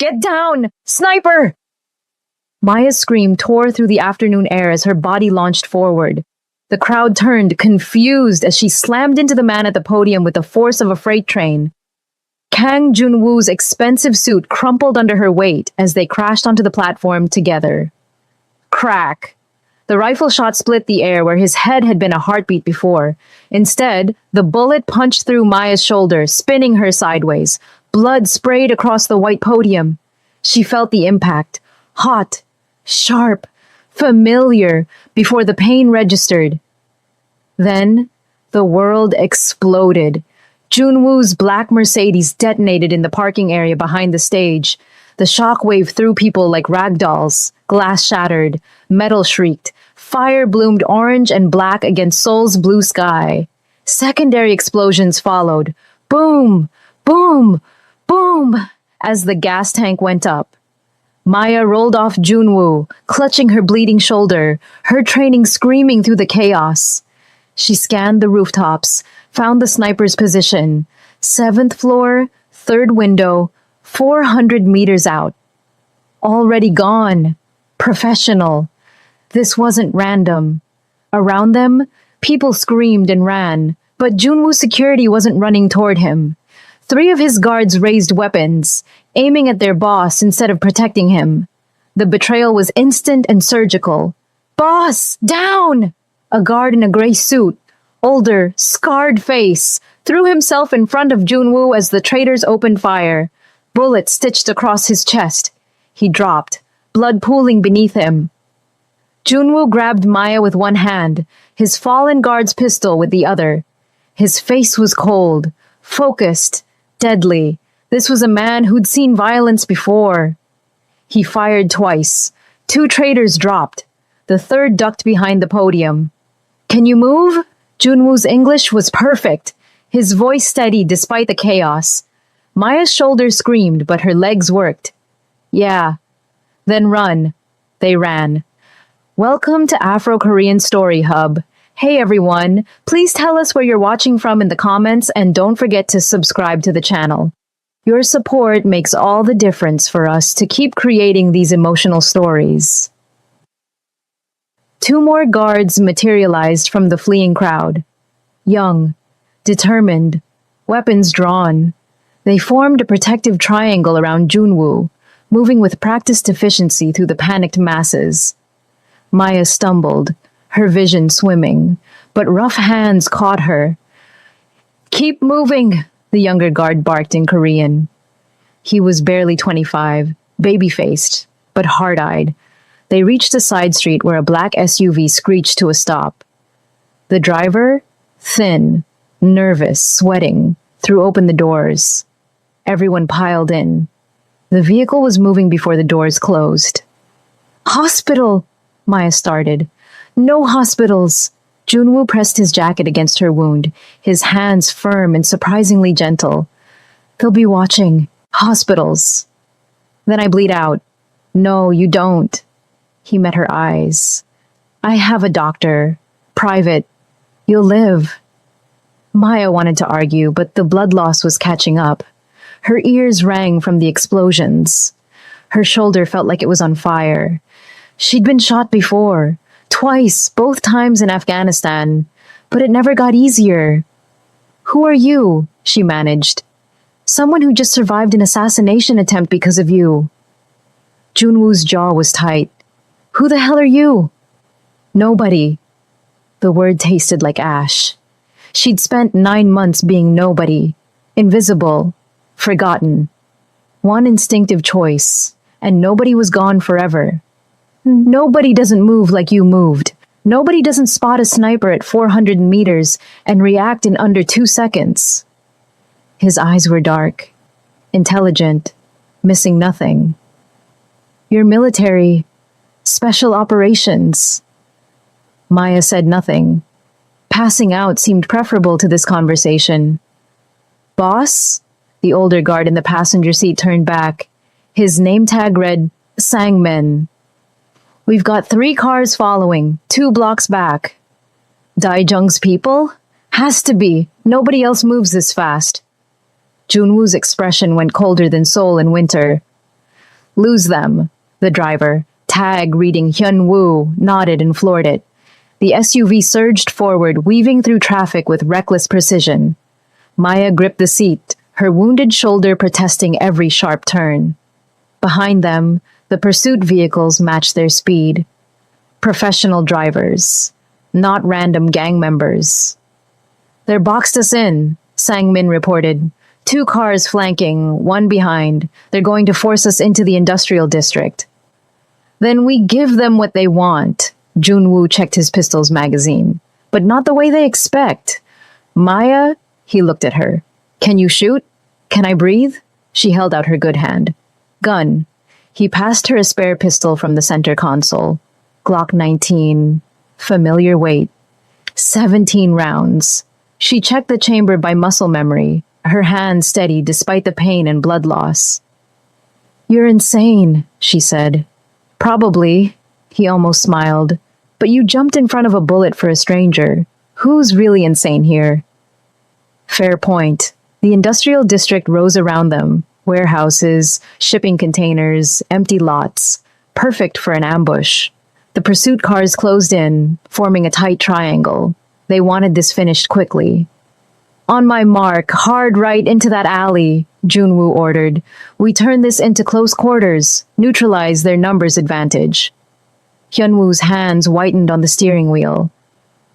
Get down! Sniper! Maya's scream tore through the afternoon air as her body launched forward. The crowd turned, confused, as she slammed into the man at the podium with the force of a freight train. Kang Junwoo's expensive suit crumpled under her weight as they crashed onto the platform together. Crack! The rifle shot split the air where his head had been a heartbeat before. Instead, the bullet punched through Maya's shoulder, spinning her sideways. Blood sprayed across the white podium. She felt the impact. Hot, sharp, familiar, before the pain registered. Then, the world exploded. Junwoo's black Mercedes detonated in the parking area behind the stage. The shockwave threw people like rag dolls. Glass shattered. Metal shrieked. Fire bloomed orange and black against Seoul's blue sky. Secondary explosions followed. Boom! Boom! Boom! As the gas tank went up. Maya rolled off Junwoo, clutching her bleeding shoulder, her training screaming through the chaos. She scanned the rooftops, found the sniper's position. 7th floor, 3rd window, 400 meters out. Already gone. Professional. This wasn't random. Around them, people screamed and ran, but Junwoo's security wasn't running toward him. 3 of his guards raised weapons, aiming at their boss instead of protecting him. The betrayal was instant and surgical. "Boss, down!" A guard in a gray suit, older, scarred face, threw himself in front of Junwoo as the traitors opened fire. Bullets stitched across his chest. He dropped, blood pooling beneath him. Junwoo grabbed Maya with one hand, his fallen guard's pistol with the other. His face was cold, focused, deadly. This was a man who'd seen violence before. He fired twice. 2 traitors dropped. The 3rd ducked behind the podium. "Can you move?" Junwoo's English was perfect, his voice steady despite the chaos. Maya's shoulders screamed, but her legs worked. "Yeah." "Then run." They ran. Welcome to Afro-Korean Story Hub. Hey everyone, please tell us where you're watching from in the comments and don't forget to subscribe to the channel. Your support makes all the difference for us to keep creating these emotional stories. 2 more guards materialized from the fleeing crowd. Young, determined, weapons drawn. They formed a protective triangle around Junwoo, moving with practiced efficiency through the panicked masses. Maya stumbled, her vision swimming, but rough hands caught her. "Keep moving," the younger guard barked in Korean. He was barely 25, baby-faced, but hard-eyed. They reached a side street where a black SUV screeched to a stop. The driver, thin, nervous, sweating, threw open the doors. Everyone piled in. The vehicle was moving before the doors closed. "Hospital!" Maya started. "No hospitals!" Junwoo pressed his jacket against her wound, his hands firm and surprisingly gentle. "They'll be watching. Hospitals." Then I bleed out. "No, you don't." He met her eyes. "I have a doctor. Private. You'll live." Maya wanted to argue, but the blood loss was catching up. Her ears rang from the explosions. Her shoulder felt like it was on fire. She'd been shot before. Twice, both times in Afghanistan. But it never got easier. "Who are you?" she managed. "Someone who just survived an assassination attempt because of you." Junwoo's jaw was tight. "Who the hell are you?" "Nobody." The word tasted like ash. She'd spent 9 months being nobody, invisible, forgotten. One instinctive choice, and nobody was gone forever. Nobody doesn't move like you moved. Nobody doesn't spot a sniper at 400 meters and react in under 2 seconds. His eyes were dark, intelligent, missing nothing. "You're military, special operations." Maya said nothing. Passing out seemed preferable to this conversation. "Boss?" The older guard in the passenger seat turned back. His name tag read, Sangmin. "We've got 3 cars following, 2 blocks back." "Daijung's people?" "Has to be. Nobody else moves this fast." Junwoo's expression went colder than Seoul in winter. Lose them. The driver, tag reading Hyun-woo, nodded and floored it. The SUV surged forward, weaving through traffic with reckless precision. Maya gripped the seat, her wounded shoulder protesting every sharp turn. Behind them, the pursuit vehicles matched their speed. Professional drivers, not random gang members. "They're boxed us in," Sang-min reported. "Two cars flanking, one behind. They're going to force us into the industrial district." "Then we give them what they want." Jun-woo checked his pistol's magazine. "But not the way they expect." "Maya," he looked at her. "Can you shoot? Can I breathe?" She held out her good hand. "Gun." He passed her a spare pistol from the center console. Glock 19. Familiar weight. 17 rounds. She checked the chamber by muscle memory, her hand steady despite the pain and blood loss. "You're insane," she said. "Probably," he almost smiled. "But you jumped in front of a bullet for a stranger. Who's really insane here?" Fair point. The industrial district rose around them. Warehouses, shipping containers, empty lots. Perfect for an ambush. The pursuit cars closed in, forming a tight triangle. They wanted this finished quickly. "On my mark, hard right into that alley," Jun-woo ordered. "We turn this into close quarters, neutralize their numbers advantage." Hyun-woo's hands whitened on the steering wheel.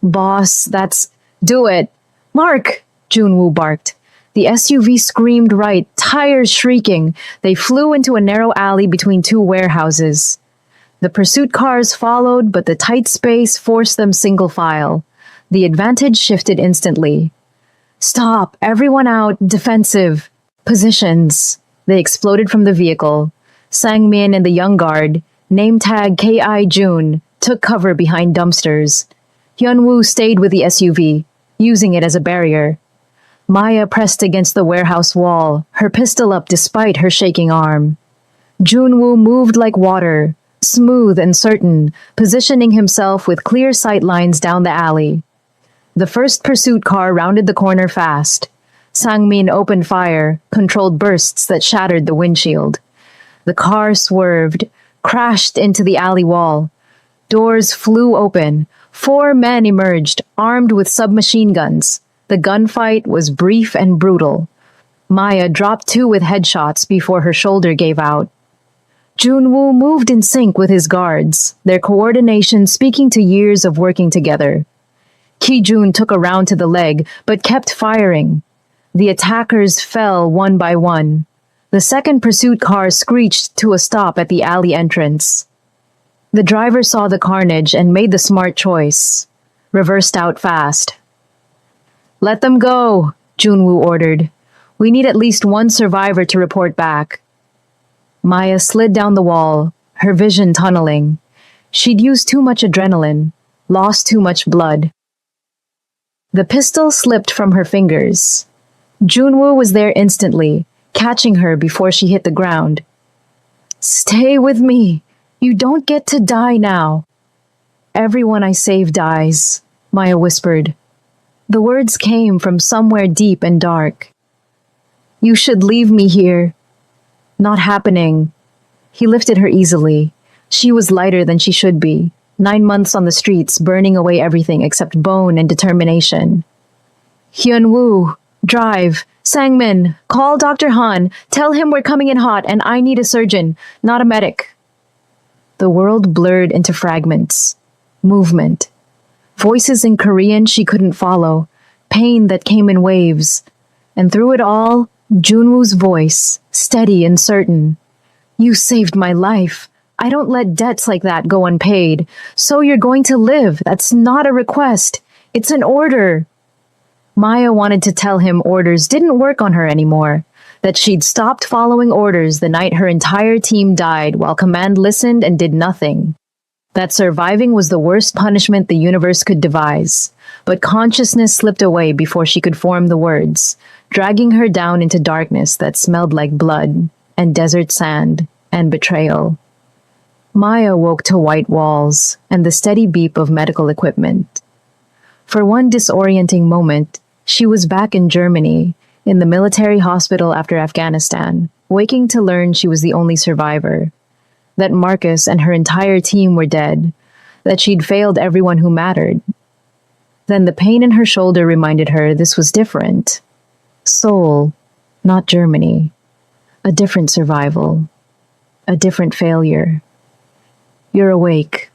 "Boss, that's... Do it!" "Mark!" Jun-woo barked. The SUV screamed right, tires shrieking. They flew into a narrow alley between two warehouses. The pursuit cars followed, but the tight space forced them single file. The advantage shifted instantly. "Stop! Everyone out! Defensive! Positions!" They exploded from the vehicle. Sang-min and the young guard, name tag K.I. Jun, took cover behind dumpsters. Hyun-woo stayed with the SUV, using it as a barrier. Maya pressed against the warehouse wall, her pistol up despite her shaking arm. Jun-woo moved like water, smooth and certain, positioning himself with clear sight lines down the alley. The first pursuit car rounded the corner fast. Sang-min opened fire, controlled bursts that shattered the windshield. The car swerved, crashed into the alley wall. Doors flew open. 4 men emerged, armed with submachine guns. The gunfight was brief and brutal. Maya dropped 2 with headshots before her shoulder gave out. Jun-woo moved in sync with his guards, their coordination speaking to years of working together. Ki-jun took a round to the leg, but kept firing. The attackers fell one by one. The second pursuit car screeched to a stop at the alley entrance. The driver saw the carnage and made the smart choice. Reversed out fast. "Let them go," Jun-woo ordered. "We need at least one survivor to report back." Maya slid down the wall, her vision tunneling. She'd used too much adrenaline, lost too much blood. The pistol slipped from her fingers. Jun-woo was there instantly, catching her before she hit the ground. "Stay with me. You don't get to die now." "Everyone I save dies," Maya whispered. The words came from somewhere deep and dark. "You should leave me here." "Not happening." He lifted her easily. She was lighter than she should be. 9 months on the streets, burning away everything except bone and determination. "Hyun-woo, drive. Sang-min, call Dr. Han. Tell him we're coming in hot and I need a surgeon, not a medic." The world blurred into fragments. Movement. Voices in Korean she couldn't follow. Pain that came in waves. And through it all, Jun-woo's voice, steady and certain. "You saved my life. I don't let debts like that go unpaid. So you're going to live. That's not a request. It's an order." Maya wanted to tell him orders didn't work on her anymore, that she'd stopped following orders the night her entire team died while command listened and did nothing. That surviving was the worst punishment the universe could devise. But consciousness slipped away before she could form the words, dragging her down into darkness that smelled like blood and desert sand and betrayal. Maya woke to white walls and the steady beep of medical equipment. For one disorienting moment, she was back in Germany, in the military hospital after Afghanistan. waking to learn she was the only survivor, that Marcus and her entire team were dead, that she'd failed everyone who mattered. Then the pain in her shoulder reminded her this was different. Seoul, not Germany. A different survival. A different failure. You're awake.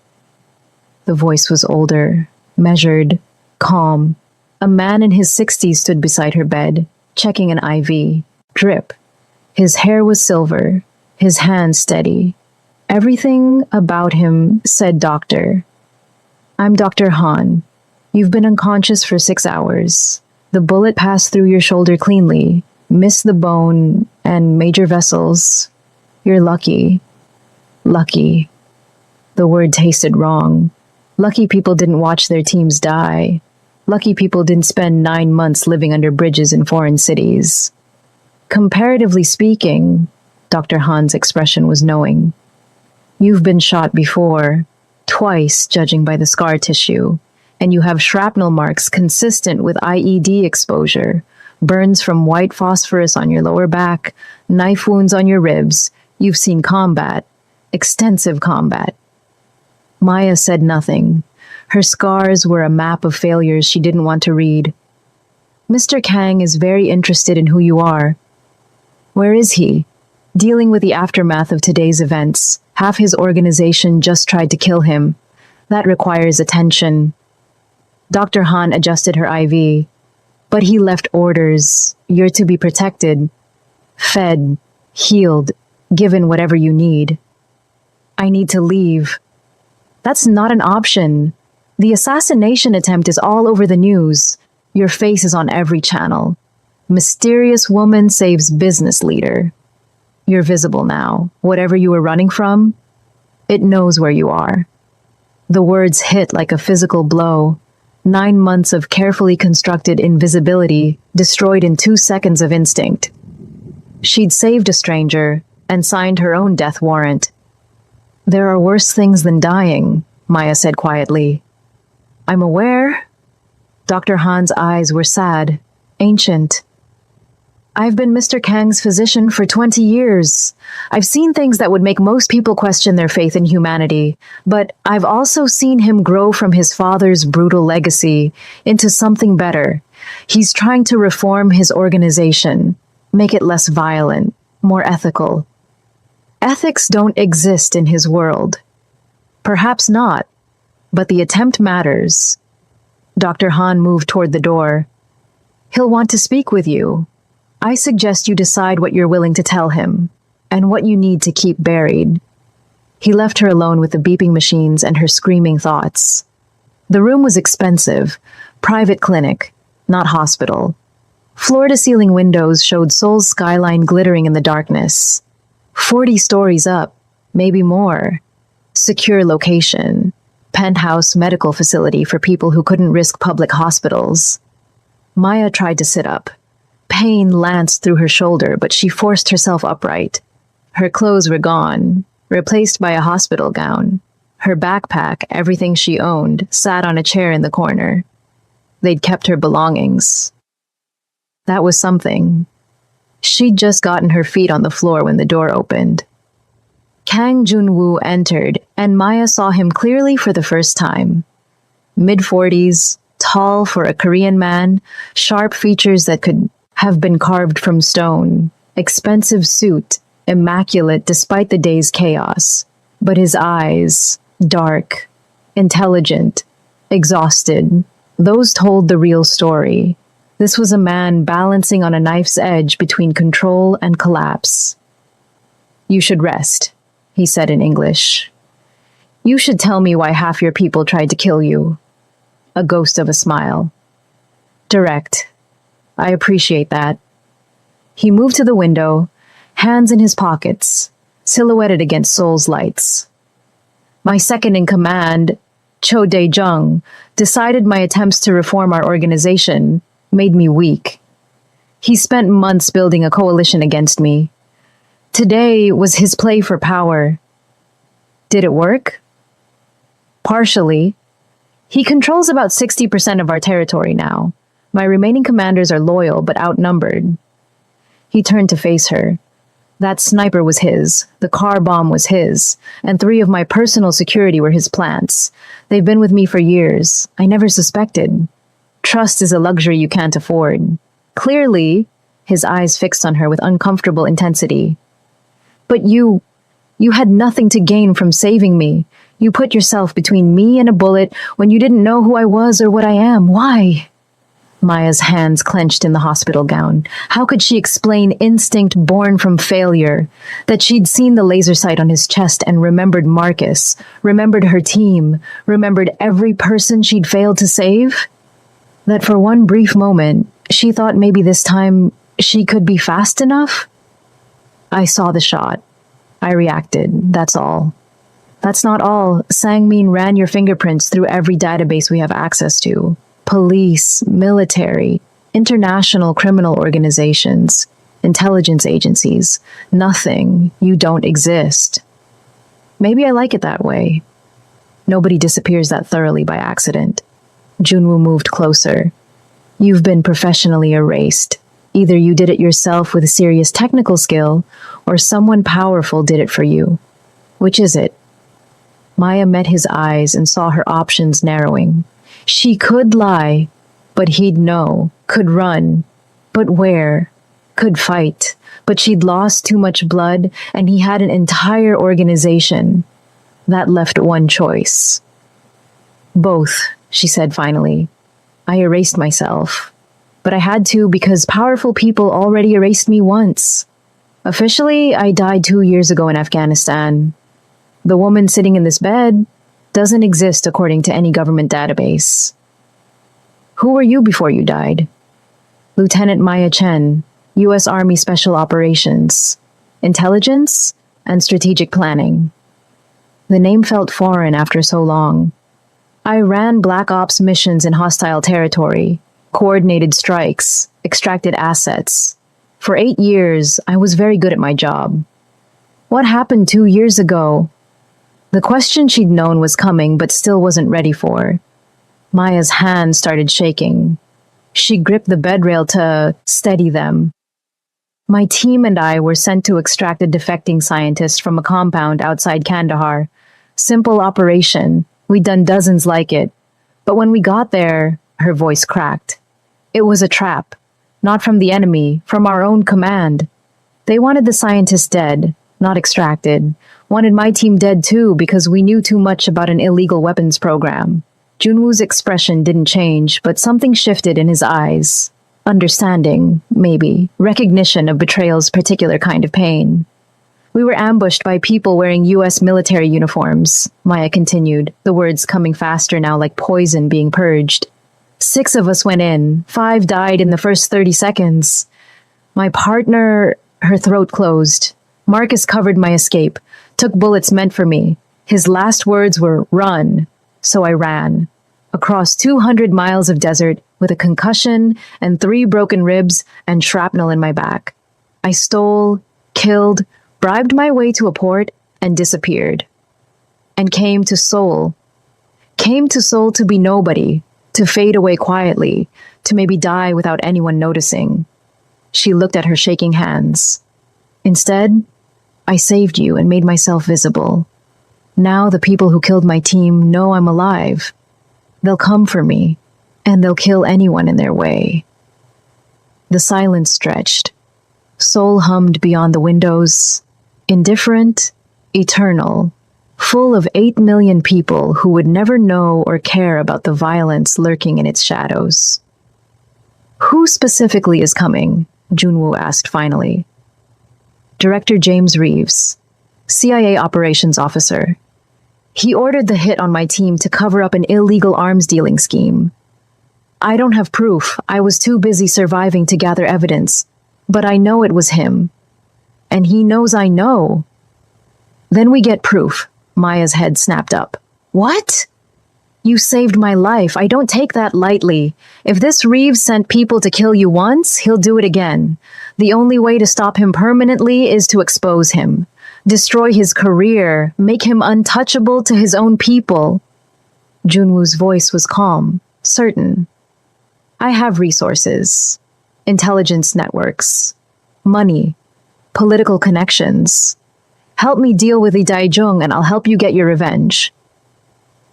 The voice was older, measured, calm. A man in his 60s stood beside her bed, checking an IV. Drip. His hair was silver, his hands steady. Everything about him said doctor. I'm Dr. Han. You've been unconscious for 6 hours. The bullet passed through your shoulder cleanly, missed the bone and major vessels. You're lucky. Lucky. The word tasted wrong. Lucky people didn't watch their teams die. Lucky people didn't spend 9 months living under bridges in foreign cities. Comparatively speaking, Dr. Han's expression was knowing. You've been shot before, twice judging by the scar tissue, and you have shrapnel marks consistent with IED exposure, burns from white phosphorus on your lower back, knife wounds on your ribs. You've seen combat, extensive combat. Maya said nothing. Her scars were a map of failures she didn't want to read. Mr. Kang is very interested in who you are. Where is he? Dealing with the aftermath of today's events. Half his organization just tried to kill him. That requires attention. Dr. Han adjusted her IV. But he left orders. You're to be protected, fed, healed, given whatever you need. I need to leave. That's not an option. The assassination attempt is all over the news. Your face is on every channel. Mysterious woman saves business leader. You're visible now. Whatever you were running from, it knows where you are. The words hit like a physical blow. 9 months of carefully constructed invisibility destroyed in 2 seconds of instinct. She'd saved a stranger and signed her own death warrant. There are worse things than dying, Maya said quietly. I'm aware. Dr. Han's eyes were sad, ancient. I've been Mr. Kang's physician for 20 years. I've seen things that would make most people question their faith in humanity, but I've also seen him grow from his father's brutal legacy into something better. He's trying to reform his organization, make it less violent, more ethical. Ethics don't exist in his world. Perhaps not, but the attempt matters. Dr. Han moved toward the door. He'll want to speak with you. I suggest you decide what you're willing to tell him, and what you need to keep buried. He left her alone with the beeping machines and her screaming thoughts. The room was expensive, private clinic, not hospital. Floor-to-ceiling windows showed Seoul's skyline glittering in the darkness. 40 stories up, maybe more. Secure location. Penthouse medical facility for people who couldn't risk public hospitals. Maya tried to sit up. Pain lanced through her shoulder, but she forced herself upright. Her clothes were gone, replaced by a hospital gown. Her backpack, everything she owned, sat on a chair in the corner. They'd kept her belongings. That was something. She'd just gotten her feet on the floor when the door opened. Kang Junwoo entered, and Maya saw him clearly for the first time. Mid-40s, tall for a Korean man, sharp features that could have been carved from stone, expensive suit, immaculate despite the day's chaos. But his eyes, dark, intelligent, exhausted, those told the real story. This was a man balancing on a knife's edge between control and collapse. You should rest, he said in English. You should tell me why half your people tried to kill you. A ghost of a smile. Direct. I appreciate that. He moved to the window, hands in his pockets, silhouetted against Seoul's lights. My second in command, Cho Dae-jung, decided my attempts to reform our organization made me weak. He spent months building a coalition against me. Today was his play for power. Did it work? Partially. He controls about 60% of our territory now. My remaining commanders are loyal but outnumbered. He turned to face her. That sniper was his, the car bomb was his, and 3 of my personal security were his plants. They've been with me for years. I never suspected. Trust is a luxury you can't afford. Clearly, his eyes fixed on her with uncomfortable intensity. But you had nothing to gain from saving me. You put yourself between me and a bullet when you didn't know who I was or what I am. Why? Maya's hands clenched in the hospital gown. How could she explain instinct born from failure? That she'd seen the laser sight on his chest and remembered Marcus, remembered her team, remembered every person she'd failed to save? That for one brief moment, she thought maybe this time she could be fast enough? I saw the shot. I reacted, that's all. That's not all. Sangmin ran your fingerprints through every database we have access to. Police, military, international criminal organizations, intelligence agencies. Nothing. You don't exist. Maybe I like it that way. Nobody disappears that thoroughly by accident. Junwoo moved closer. You've been professionally erased. Either you did it yourself with a serious technical skill, or someone powerful did it for you. Which is it? Maya met his eyes and saw her options narrowing. She could lie, but he'd know. Could run, but where? Could fight, but she'd lost too much blood, and he had an entire organization. That left one choice. Both, she said finally. I erased myself. But I had to because powerful people already erased me once. Officially, I died 2 years ago in Afghanistan. The woman sitting in this bed doesn't exist according to any government database. Who were you before you died? Lieutenant Maya Chen, U.S. Army Special Operations, Intelligence, and Strategic Planning. The name felt foreign after so long. I ran Black Ops missions in hostile territory, coordinated strikes, extracted assets. For 8 years, I was very good at my job. What happened 2 years ago? The question she'd known was coming, but still wasn't ready for. Maya's hands started shaking. She gripped the bedrail to steady them. My team and I were sent to extract a defecting scientist from a compound outside Kandahar. Simple operation. We'd done dozens like it. But when we got there, her voice cracked. It was a trap. Not from the enemy, from our own command. They wanted the scientist dead, not extracted. Wanted my team dead too because we knew too much about an illegal weapons program. Junwoo's expression didn't change, but something shifted in his eyes. Understanding, maybe. Recognition of betrayal's particular kind of pain. We were ambushed by people wearing U.S. military uniforms, Maya continued, the words coming faster now like poison being purged. 6 of us went in. 5 died in the first 30 seconds. My partner, her throat closed. Marcus covered my escape, took bullets meant for me. His last words were, "Run." So I ran. Across 200 miles of desert with a concussion and 3 broken ribs and shrapnel in my back. I stole, killed, bribed my way to a port and disappeared. And came to Seoul. Came to Seoul to be nobody, to fade away quietly, to maybe die without anyone noticing. She looked at her shaking hands. Instead, I saved you and made myself visible. Now the people who killed my team know I'm alive. They'll come for me, and they'll kill anyone in their way. The silence stretched. Seoul hummed beyond the windows, indifferent, eternal, full of 8 million people who would never know or care about the violence lurking in its shadows. Who specifically is coming? Junwoo asked finally. Director James Reeves, CIA operations officer. He ordered the hit on my team to cover up an illegal arms dealing scheme. I don't have proof. I was too busy surviving to gather evidence. But I know it was him. And he knows I know. Then we get proof. Maya's head snapped up. What? You saved my life. I don't take that lightly. If this Reeves sent people to kill you once, he'll do it again. The only way to stop him permanently is to expose him. Destroy his career, make him untouchable to his own people. Junwoo's voice was calm, certain. I have resources, intelligence networks, money. political connections. Help me deal with the Daijung and I'll help you get your revenge.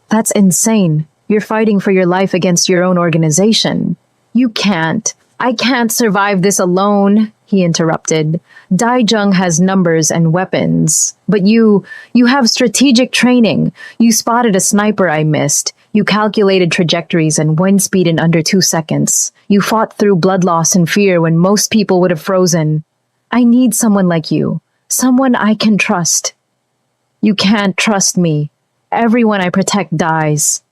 That's insane. You're fighting for your life against your own organization. You can't. I can't survive this alone, he interrupted. Daijung has numbers and weapons. But you have strategic training. You spotted a sniper I missed. You calculated trajectories and wind speed in under 2 seconds. You fought through blood loss and fear when most people would have frozen. I need someone like you. Someone I can trust. You can't trust me. Everyone I protect dies.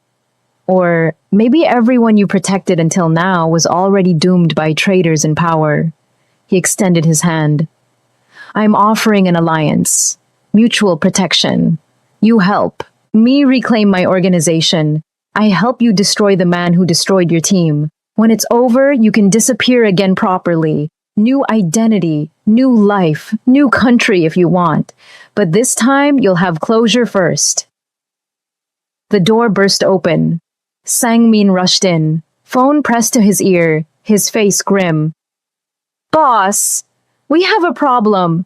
Or maybe everyone you protected until now was already doomed by traitors in power. He extended his hand. I'm offering an alliance. Mutual protection. You help me reclaim my organization. I help you destroy the man who destroyed your team. When it's over, you can disappear again properly. New identity, new life, new country if you want. But this time, you'll have closure first. The door burst open. Sang-min rushed in, phone pressed to his ear, his face grim. Boss, we have a problem.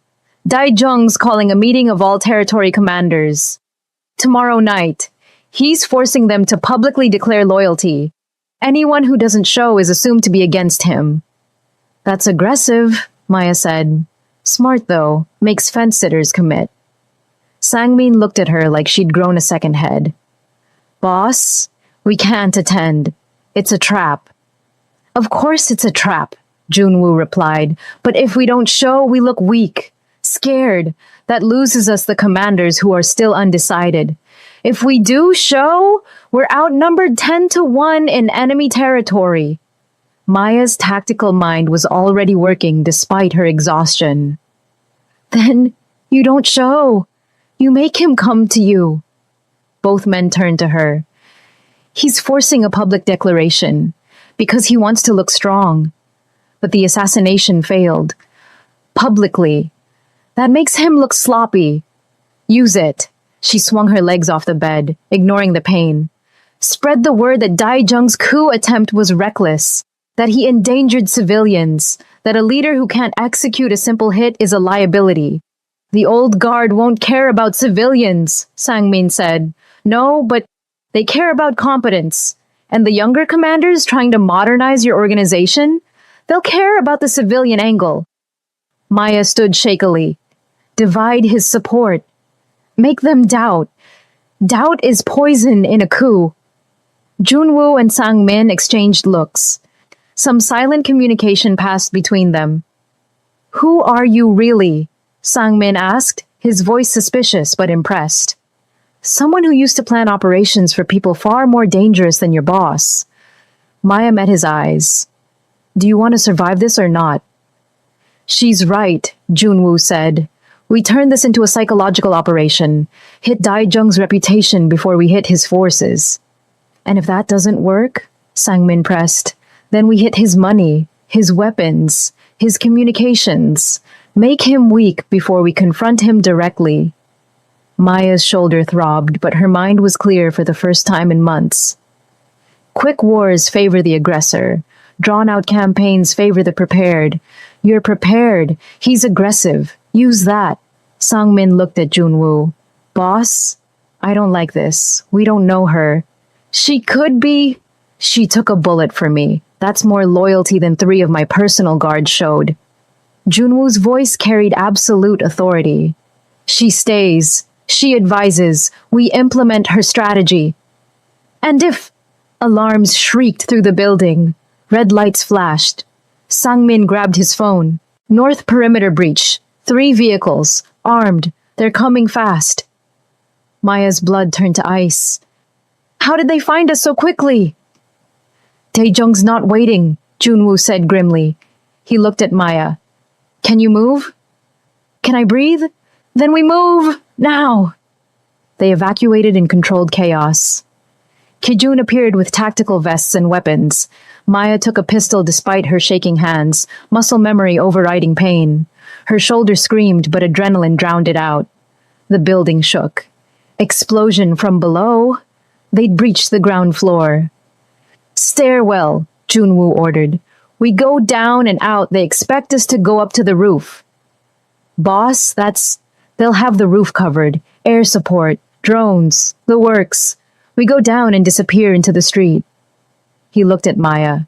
Daijung's calling a meeting of all territory commanders. Tomorrow night, he's forcing them to publicly declare loyalty. Anyone who doesn't show is assumed to be against him. That's aggressive, Maya said. Smart though, makes fence-sitters commit. Sang-min looked at her like she'd grown a second head. Boss, we can't attend. It's a trap. Of course it's a trap, Junwoo replied. But if we don't show, we look weak, scared. That loses us the commanders who are still undecided. If we do show, we're outnumbered 10-1 in enemy territory. Maya's tactical mind was already working despite her exhaustion. Then you don't show. You make him come to you. Both men turned to her. He's forcing a public declaration because he wants to look strong. But the assassination failed. Publicly. That makes him look sloppy. Use it. She swung her legs off the bed, ignoring the pain. Spread the word that Daijung's coup attempt was reckless, that he endangered civilians, that a leader who can't execute a simple hit is a liability. The old guard won't care about civilians, Sang-min said. No, but they care about competence. And the younger commanders trying to modernize your organization, they'll care about the civilian angle. Maya stood shakily. Divide his support. Make them doubt. Doubt is poison in a coup. Junwoo and Sang-min exchanged looks. Some silent communication passed between them. Who are you really? Sang-min asked, his voice suspicious but impressed. Someone who used to plan operations for people far more dangerous than your boss. Maya met his eyes. Do you want to survive this or not? She's right, Junwoo said. We turn this into a psychological operation. Hit Daijung's reputation before we hit his forces. And if that doesn't work, Sang-min pressed, then we hit his money, his weapons, his communications. Make him weak before we confront him directly. Maya's shoulder throbbed, but her mind was clear for the first time in months. Quick wars favor the aggressor. Drawn-out campaigns favor the prepared. You're prepared. He's aggressive. Use that. Sang-min looked at Junwoo. Boss, I don't like this. We don't know her. She could be. She took a bullet for me. That's more loyalty than 3 of my personal guards showed. Junwoo's voice carried absolute authority. She stays. She advises. We implement her strategy. And if... Alarms shrieked through the building. Red lights flashed. Sang-min grabbed his phone. North perimeter breach. 3 vehicles. Armed. They're coming fast. Maya's blood turned to ice. How did they find us so quickly? Daejung's not waiting, Junwoo said grimly. He looked at Maya. Can you move? Can I breathe? Then we move! Now! They evacuated in controlled chaos. Kijun appeared with tactical vests and weapons. Maya took a pistol despite her shaking hands, muscle memory overriding pain. Her shoulder screamed, but adrenaline drowned it out. The building shook. Explosion from below. They'd breached the ground floor. Stairwell, Junwoo ordered. We go down and out. They expect us to go up to the roof. Boss, they'll have the roof covered, air support, drones, the works. We go down and disappear into the street. He looked at Maya.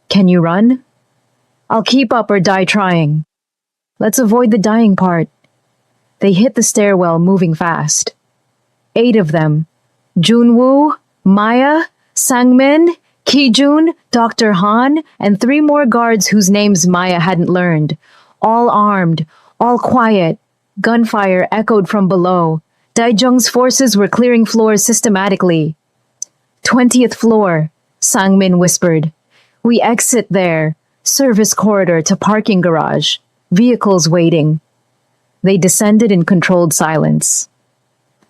Can you run? I'll keep up or die trying. Let's avoid the dying part. They hit the stairwell, moving fast. 8 of them. Junwoo, Maya, Sangmin, Kijun, Dr. Han, and 3 more guards whose names Maya hadn't learned. All armed, all quiet. Gunfire echoed from below. Daijung's forces were clearing floors systematically. 20th floor, Sangmin whispered. We exit there. Service corridor to parking garage. Vehicles waiting. They descended in controlled silence.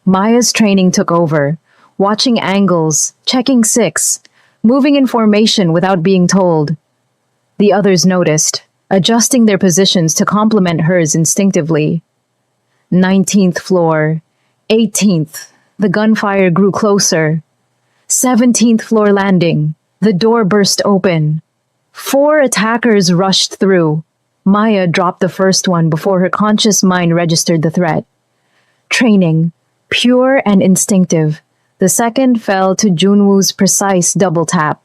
Maya's training took over, watching angles, checking 6, moving in formation without being told. The others noticed, adjusting their positions to complement hers instinctively. 19th floor, 18th, the gunfire grew closer. 17th floor landing, the door burst open. 4 attackers rushed through. Maya dropped the first one before her conscious mind registered the threat. Training, pure and instinctive. The second fell to Junwoo's precise double tap.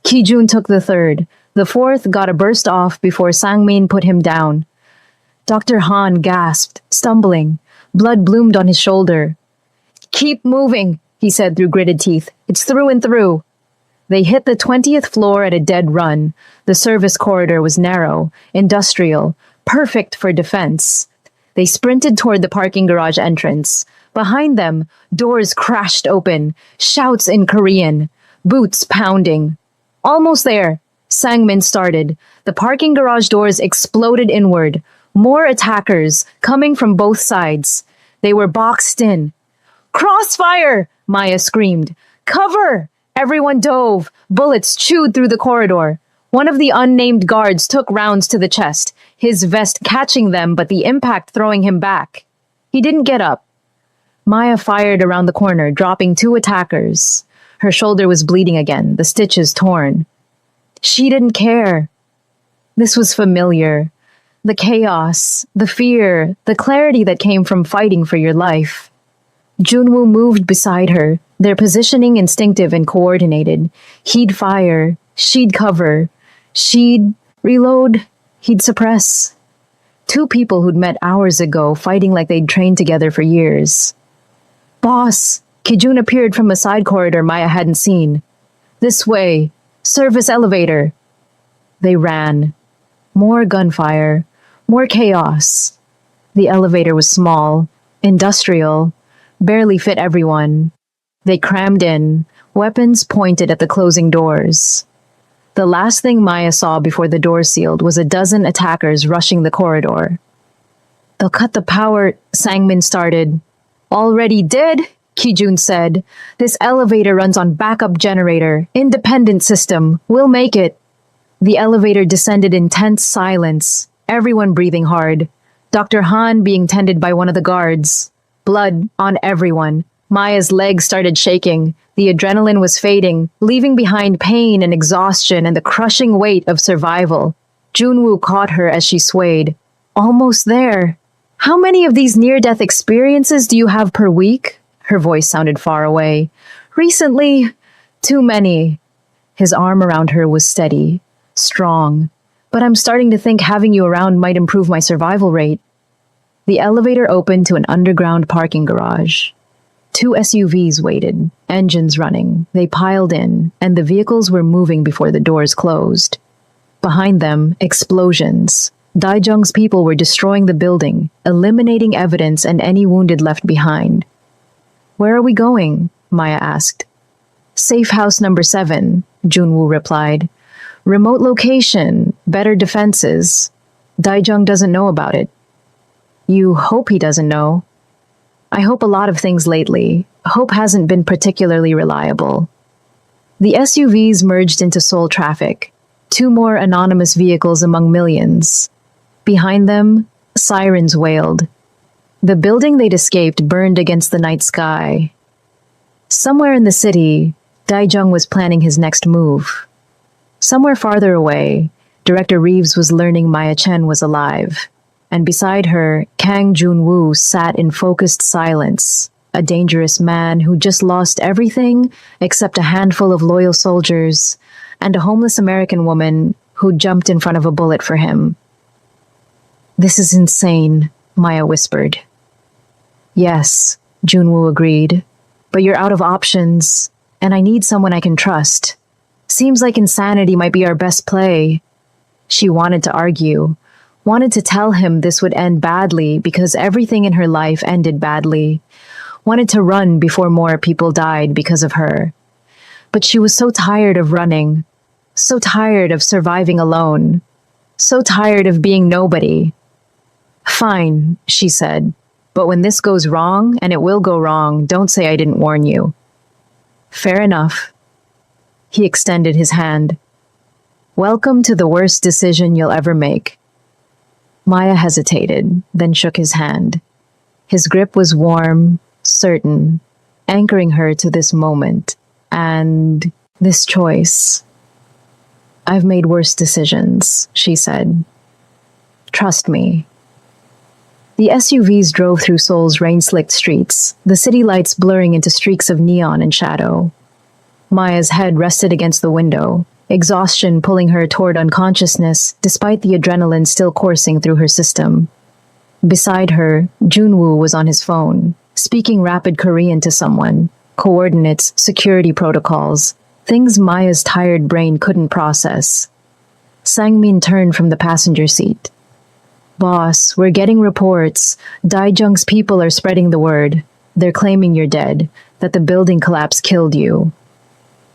Kijun took the third. The fourth got a burst off before Sangmin put him down. Dr. Han gasped, stumbling. Blood bloomed on his shoulder. Keep moving, he said through gritted teeth. It's through and through. They hit the 20th floor at a dead run. The service corridor was narrow, industrial, perfect for defense. They sprinted toward the parking garage entrance. Behind them, doors crashed open, shouts in Korean, boots pounding. Almost there, Sangmin started. The parking garage doors exploded inward. More attackers, coming from both sides. They were boxed in. Crossfire! Maya screamed. Cover! Everyone dove. Bullets chewed through the corridor. One of the unnamed guards took rounds to the chest, his vest catching them but the impact throwing him back. He didn't get up. Maya fired around the corner, dropping 2 attackers. Her shoulder was bleeding again, the stitches torn. She didn't care. This was familiar. The chaos, the fear, the clarity that came from fighting for your life. Junwoo moved beside her, their positioning instinctive and coordinated. He'd fire, she'd cover, she'd reload, he'd suppress. 2 people who'd met hours ago, fighting like they'd trained together for years. Boss! Kijun appeared from a side corridor Maya hadn't seen. This way. Service elevator. They ran. More gunfire. More chaos. The elevator was small, industrial, barely fit everyone. They crammed in, weapons pointed at the closing doors. The last thing Maya saw before the door sealed was a dozen attackers rushing the corridor. They'll cut the power, Sangmin started. Already did, Kijun said. This elevator runs on backup generator, independent system. We'll make it. The elevator descended in tense silence, everyone breathing hard. Dr. Han being tended by one of the guards. Blood on everyone. Maya's legs started shaking. The adrenaline was fading, leaving behind pain and exhaustion and the crushing weight of survival. Junwoo caught her as she swayed. Almost there. How many of these near-death experiences do you have per week? Her voice sounded far away. Recently, too many. His arm around her was steady, strong. But I'm starting to think having you around might improve my survival rate. The elevator opened to an underground parking garage. 2 SUVs waited, engines running. They piled in, and the vehicles were moving before the doors closed. Behind them, explosions. Daijung's people were destroying the building, eliminating evidence and any wounded left behind. Where are we going? Maya asked. Safe house number 7, Junwoo replied. Remote location, better defenses. Daijung doesn't know about it. You hope he doesn't know. I hope a lot of things lately. Hope hasn't been particularly reliable. The SUVs merged into Seoul traffic. 2 more anonymous vehicles among millions. Behind them, sirens wailed. The building they'd escaped burned against the night sky. Somewhere in the city, Daijung was planning his next move. Somewhere farther away, Director Reeves was learning Maya Chen was alive. and beside her, Kang Junwoo sat in focused silence, a dangerous man who just lost everything except a handful of loyal soldiers and a homeless American woman who jumped in front of a bullet for him. "This is insane," Maya whispered. "Yes," Junwoo agreed, "but you're out of options, and I need someone I can trust. Seems like insanity might be our best play." She wanted to argue, wanted to tell him this would end badly because everything in her life ended badly, wanted to run before more people died because of her. But she was so tired of running, so tired of surviving alone, so tired of being nobody. "Fine," she said, "but when this goes wrong, and it will go wrong, don't say I didn't warn you." "Fair enough." He extended his hand. "Welcome to the worst decision you'll ever make." Maya hesitated, then shook his hand. His grip was warm, certain, anchoring her to this moment and this choice. "I've made worse decisions," she said. "Trust me." The SUVs drove through Seoul's rain-slicked streets, the city lights blurring into streaks of neon and shadow. Maya's head rested against the window, exhaustion pulling her toward unconsciousness despite the adrenaline still coursing through her system. Beside her, Junwoo was on his phone, speaking rapid Korean to someone, coordinates, security protocols, things Maya's tired brain couldn't process. Sangmin turned from the passenger seat. "Boss, we're getting reports. Daijung's people are spreading the word. They're claiming you're dead, that the building collapse killed you."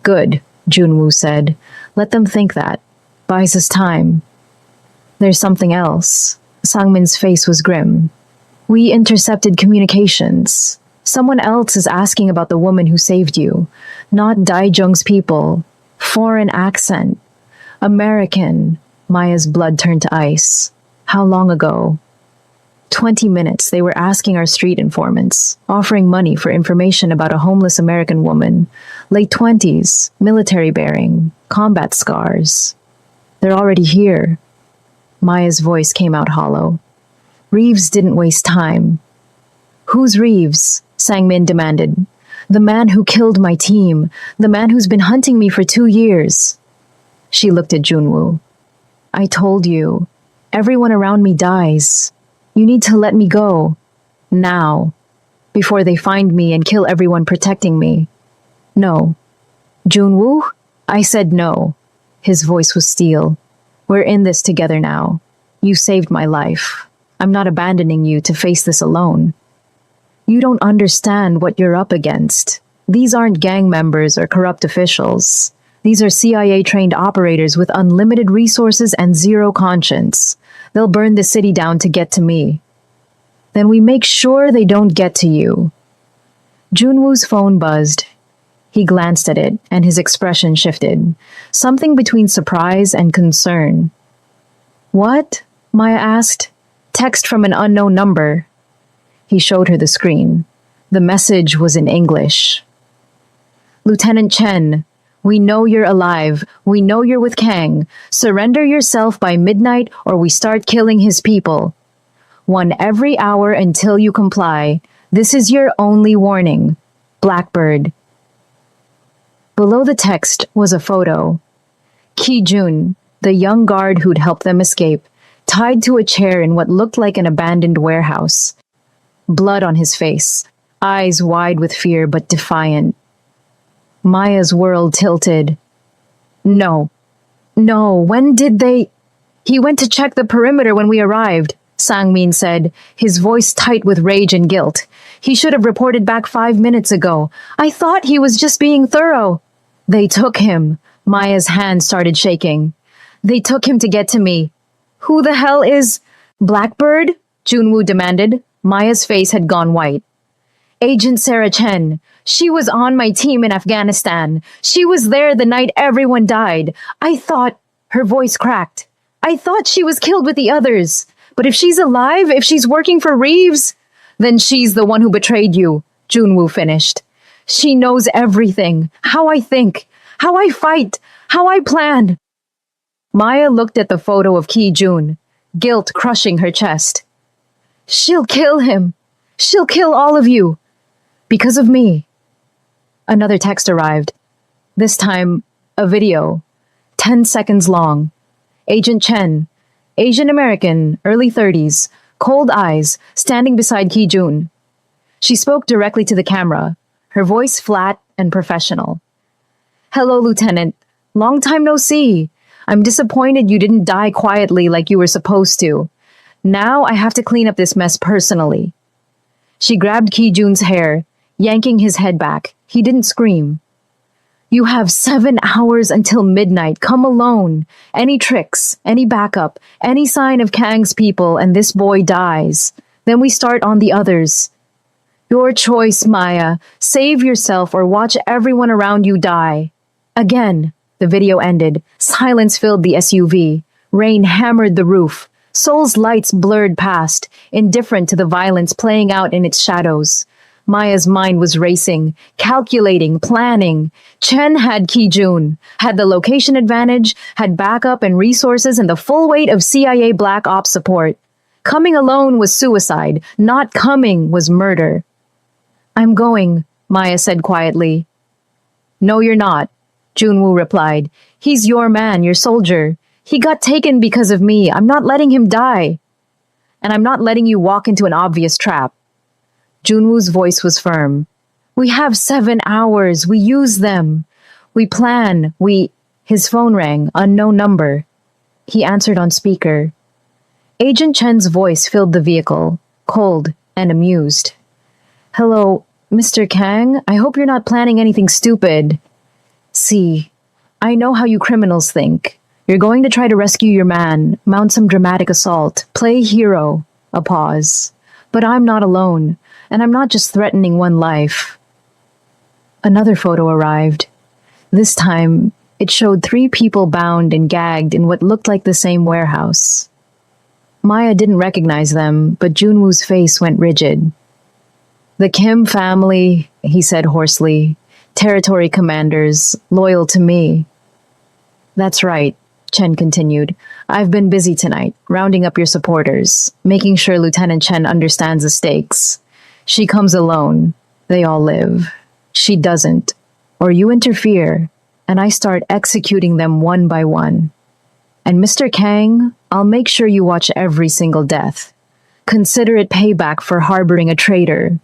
"Good," Junwoo said. "Let them think that. Buys us time." "There's something else." Sangmin's face was grim. "We intercepted communications. Someone else is asking about the woman who saved you. Not Daijung's people. Foreign accent. American." Maya's blood turned to ice. "How long ago?" 20 minutes, they were asking our street informants, offering money for information about a homeless American woman, late 20s, military bearing, combat scars. "They're already here." Maya's voice came out hollow. "Reeves didn't waste time." "Who's Reeves?" Sangmin demanded. "The man who killed my team, the man who's been hunting me for 2 years." She looked at Junwoo. "I told you, everyone around me dies. You need to let me go. Now. Before they find me and kill everyone protecting me." "No." "Junwoo?" I said no. His voice was steel. "We're in this together now. You saved my life. I'm not abandoning you to face this alone." "You don't understand what you're up against. These aren't gang members or corrupt officials. These are CIA-trained operators with unlimited resources and zero conscience. They'll burn the city down to get to me. Then we make sure they don't get to you." Junwoo's phone buzzed. He glanced at it, and his expression shifted, something between surprise and concern. "What?" Maya asked. "Text from an unknown number." He showed her the screen. The message was in English. "Lieutenant Chen, we know you're alive. We know you're with Kang. Surrender yourself by midnight or we start killing his people. 1 every hour until you comply. This is your only warning. Blackbird." Below the text was a photo. Ki-jun, the young guard who'd helped them escape, tied to a chair in what looked like an abandoned warehouse. Blood on his face, eyes wide with fear but defiant. Maya's world tilted. No, when did they— "He went to check the perimeter when we arrived," Sangmin said, his voice tight with rage and guilt. "He should have reported back 5 minutes ago. I thought he was just being thorough." "They took him." Maya's hand started shaking. "They took him to get to me." "Who the hell is— Blackbird?" Junwoo demanded. Maya's face had gone white. "Agent Sarah Chen. She was on my team in Afghanistan. She was there the night everyone died. I thought—" Her voice cracked. "I thought she was killed with the others. But if she's alive, if she's working for Reeves, then she's the one who betrayed you," Junwoo finished. "She knows everything. How I think, how I fight, how I plan." Maya looked at the photo of Ki-jun, guilt crushing her chest. She'll kill him. She'll kill all of you. Because of me. Another text arrived. This time, a video. 10 seconds long. Agent Chen, Asian American, early 30s, cold eyes, standing beside Ki-jun. She spoke directly to the camera, her voice flat and professional. Hello, Lieutenant. Long time no see. I'm disappointed you didn't die quietly like you were supposed to. Now I have to clean up this mess personally. She grabbed Ki-jun's hair, yanking his head back. He didn't scream. You have 7 hours until midnight. Come alone. Any tricks, any backup, any sign of Kang's people, and this boy dies. Then we start on the others. Your choice, Maya. Save yourself or watch everyone around you die. Again, the video ended. Silence filled the SUV. Rain hammered the roof. Seoul's lights blurred past, indifferent to the violence playing out in its shadows. Maya's mind was racing, calculating, planning. Chen had Ki-jun, had the location advantage, had backup and resources and the full weight of CIA Black Ops support. Coming alone was suicide. Not coming was murder. I'm going, Maya said quietly. No, you're not, Junwoo replied. He's your man, your soldier. He got taken because of me. I'm not letting him die. And I'm not letting you walk into an obvious trap. Junwoo's voice was firm. We have 7 hours. We use them. We plan. His phone rang, unknown number. He answered on speaker. Agent Chen's voice filled the vehicle, cold and amused. Hello, Mr. Kang? I hope you're not planning anything stupid. See, I know how you criminals think. You're going to try to rescue your man, mount some dramatic assault, play hero. A pause. But I'm not alone. And I'm not just threatening one life. Another photo arrived. This time, it showed 3 people bound and gagged in what looked like the same warehouse. Maya didn't recognize them, but Junwoo's face went rigid. The Kim family, he said hoarsely. Territory commanders, loyal to me. That's right, Chen continued. I've been busy tonight, rounding up your supporters, making sure Lieutenant Chen understands the stakes. She comes alone. They all live. She doesn't. Or you interfere, and I start executing them one by one. And Mr. Kang, I'll make sure you watch every single death. Consider it payback for harboring a traitor.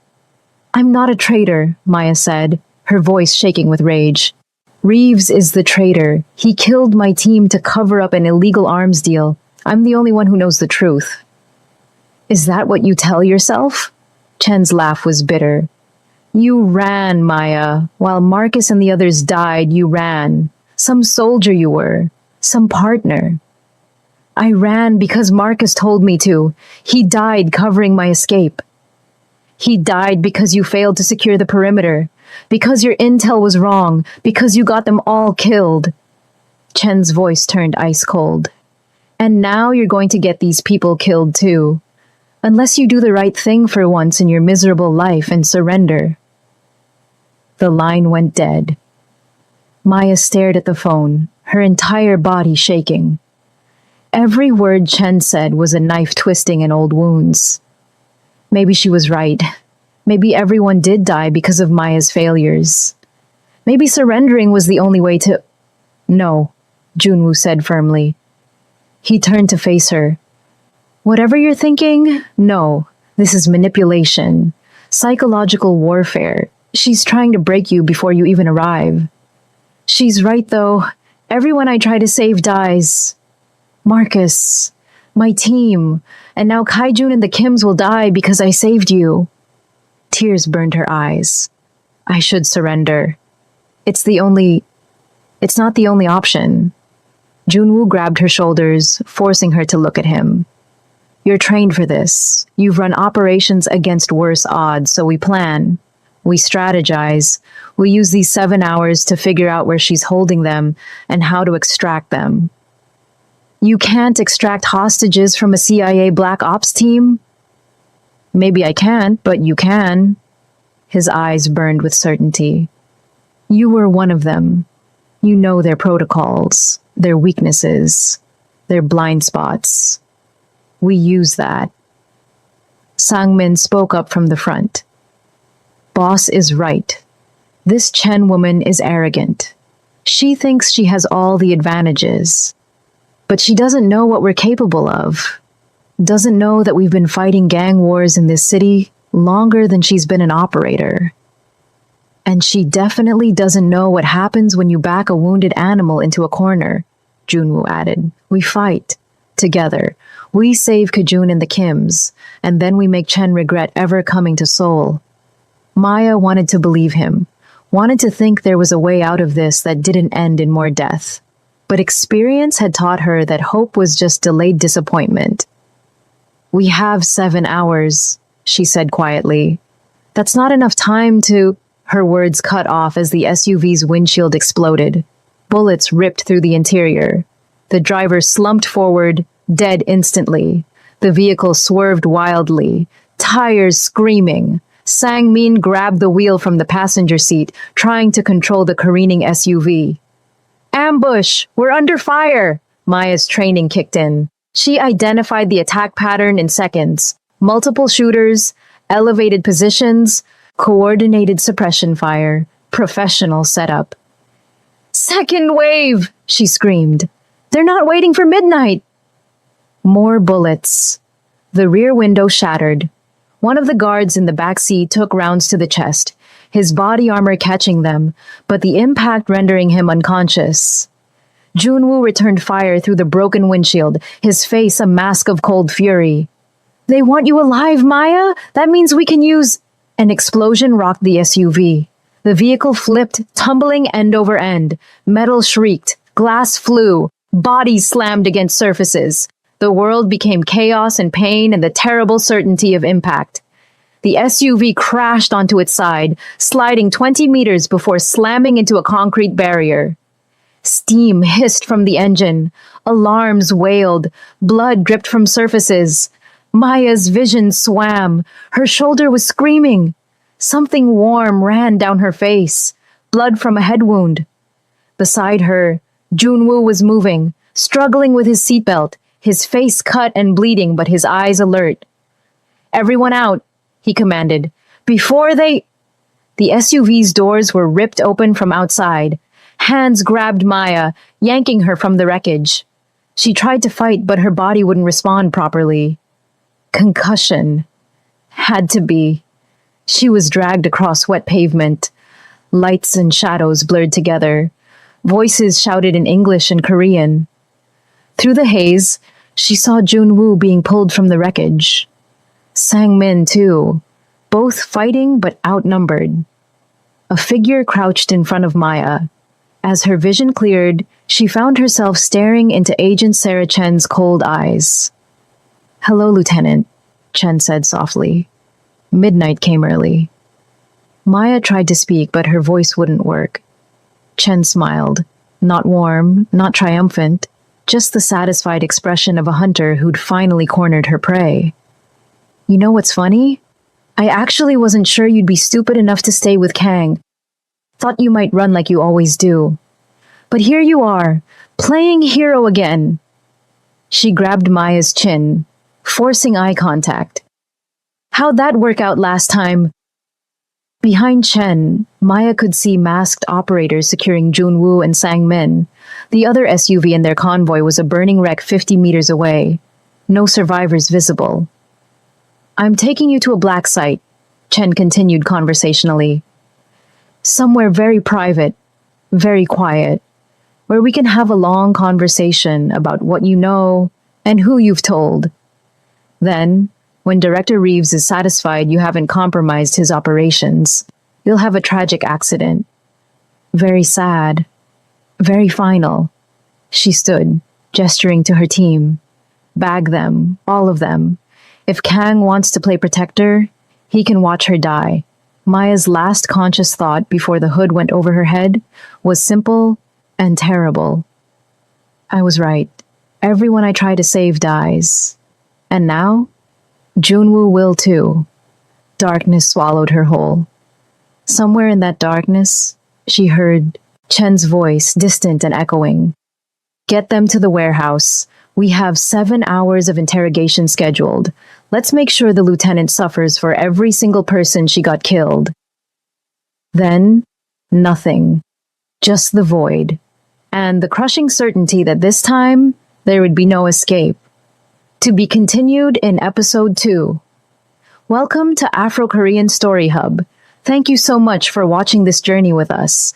I'm not a traitor, Maya said, her voice shaking with rage. Reeves is the traitor. He killed my team to cover up an illegal arms deal. I'm the only one who knows the truth. Is that what you tell yourself? Chen's laugh was bitter. You ran, Maya. While Marcus and the others died, you ran. Some soldier you were. Some partner. I ran because Marcus told me to. He died covering my escape. He died because you failed to secure the perimeter. Because your intel was wrong. Because you got them all killed. Chen's voice turned ice cold. And now you're going to get these people killed too. Unless you do the right thing for once in your miserable life and surrender. The line went dead. Maya stared at the phone, her entire body shaking. Every word Chen said was a knife twisting in old wounds. Maybe she was right. Maybe everyone did die because of Maya's failures. Maybe surrendering was the only way to... No, Junwoo said firmly. He turned to face her. Whatever you're thinking, no. This is manipulation. Psychological warfare. She's trying to break you before you even arrive. She's right, though. Everyone I try to save dies. Marcus, my team, and now Kaijun and the Kims will die because I saved you. Tears burned her eyes. I should surrender. It's not the only option. Junwoo grabbed her shoulders, forcing her to look at him. You're trained for this. You've run operations against worse odds, so we plan. We strategize. We use these 7 hours to figure out where she's holding them and how to extract them. You can't extract hostages from a CIA Black Ops team? Maybe I can't, but you can. His eyes burned with certainty. You were one of them. You know their protocols, their weaknesses, their blind spots. We use that. Sangmin spoke up from the front. Boss is right. This Chen woman is arrogant. She thinks she has all the advantages. But she doesn't know what we're capable of. Doesn't know that we've been fighting gang wars in this city longer than she's been an operator. And she definitely doesn't know what happens when you back a wounded animal into a corner, Junwoo added. We fight. Together. We save Kajun and the Kims, and then we make Chen regret ever coming to Seoul. Maya wanted to believe him, wanted to think there was a way out of this that didn't end in more death. But experience had taught her that hope was just delayed disappointment. We have 7 hours, she said quietly. That's not enough time to... Her words cut off as the SUV's windshield exploded. Bullets ripped through the interior. The driver slumped forward, dead instantly. The vehicle swerved wildly, tires screaming. Sang-min grabbed the wheel from the passenger seat, trying to control the careening SUV. Ambush! We're under fire! Maya's training kicked in. She identified the attack pattern in seconds. Multiple shooters, elevated positions, coordinated suppression fire, professional setup. Second wave! She screamed. They're not waiting for midnight! More bullets. The rear window shattered. One of the guards in the back seat took rounds to the chest, his body armor catching them, but the impact rendering him unconscious. Junwoo returned fire through the broken windshield, his face a mask of cold fury. They want you alive, Maya? That means we can use... An explosion rocked the SUV. The vehicle flipped, tumbling end over end. Metal shrieked, glass flew, bodies slammed against surfaces. The world became chaos and pain and the terrible certainty of impact. The SUV crashed onto its side, sliding 20 meters before slamming into a concrete barrier. Steam hissed from the engine. Alarms wailed. Blood dripped from surfaces. Maya's vision swam. Her shoulder was screaming. Something warm ran down her face. Blood from a head wound. Beside her, Junwoo was moving, struggling with his seatbelt, his face cut and bleeding, but his eyes alert. Everyone out, he commanded. Before they... The SUV's doors were ripped open from outside. Hands grabbed Maya, yanking her from the wreckage. She tried to fight, but her body wouldn't respond properly. Concussion. Had to be. She was dragged across wet pavement. Lights and shadows blurred together. Voices shouted in English and Korean. Through the haze, she saw Junwoo being pulled from the wreckage. Sang-min, too. Both fighting but outnumbered. A figure crouched in front of Maya. As her vision cleared, she found herself staring into Agent Sarah Chen's cold eyes. Hello, Lieutenant, Chen said softly. Midnight came early. Maya tried to speak, but her voice wouldn't work. Chen smiled. Not warm, not triumphant, just the satisfied expression of a hunter who'd finally cornered her prey. You know what's funny? I actually wasn't sure you'd be stupid enough to stay with Kang. Thought you might run like you always do. But here you are, playing hero again. She grabbed Maya's chin, forcing eye contact. How'd that work out last time? Behind Chen, Maya could see masked operators securing Junwoo and Sang-min. The other SUV in their convoy was a burning wreck 50 meters away. No survivors visible. I'm taking you to a black site, Chen continued conversationally. Somewhere very private, very quiet, where we can have a long conversation about what you know and who you've told. Then, when Director Reeves is satisfied you haven't compromised his operations, you'll have a tragic accident. Very sad. Very final. She stood, gesturing to her team. Bag them, all of them. If Kang wants to play protector, he can watch her die. Maya's last conscious thought before the hood went over her head was simple and terrible. I was right. Everyone I try to save dies. And now, Junwoo will too. Darkness swallowed her whole. Somewhere in that darkness, she heard Chen's voice, distant and echoing. Get them to the warehouse. We have 7 hours of interrogation scheduled. Let's make sure the lieutenant suffers for every single person she got killed. Then, nothing. Just the void. And the crushing certainty that this time, there would be no escape. To be continued in episode 2. Welcome to Afro-Korean Story Hub. Thank you so much for watching this journey with us.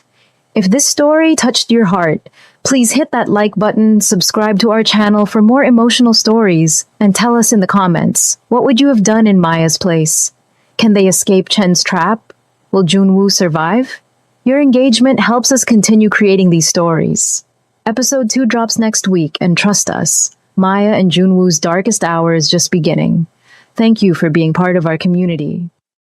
If this story touched your heart, please hit that like button, subscribe to our channel for more emotional stories, and tell us in the comments, what would you have done in Maya's place? Can they escape Chen's trap? Will Junwoo survive? Your engagement helps us continue creating these stories. Episode 2 drops next week, and trust us, Maya and Junwoo's darkest hour is just beginning. Thank you for being part of our community.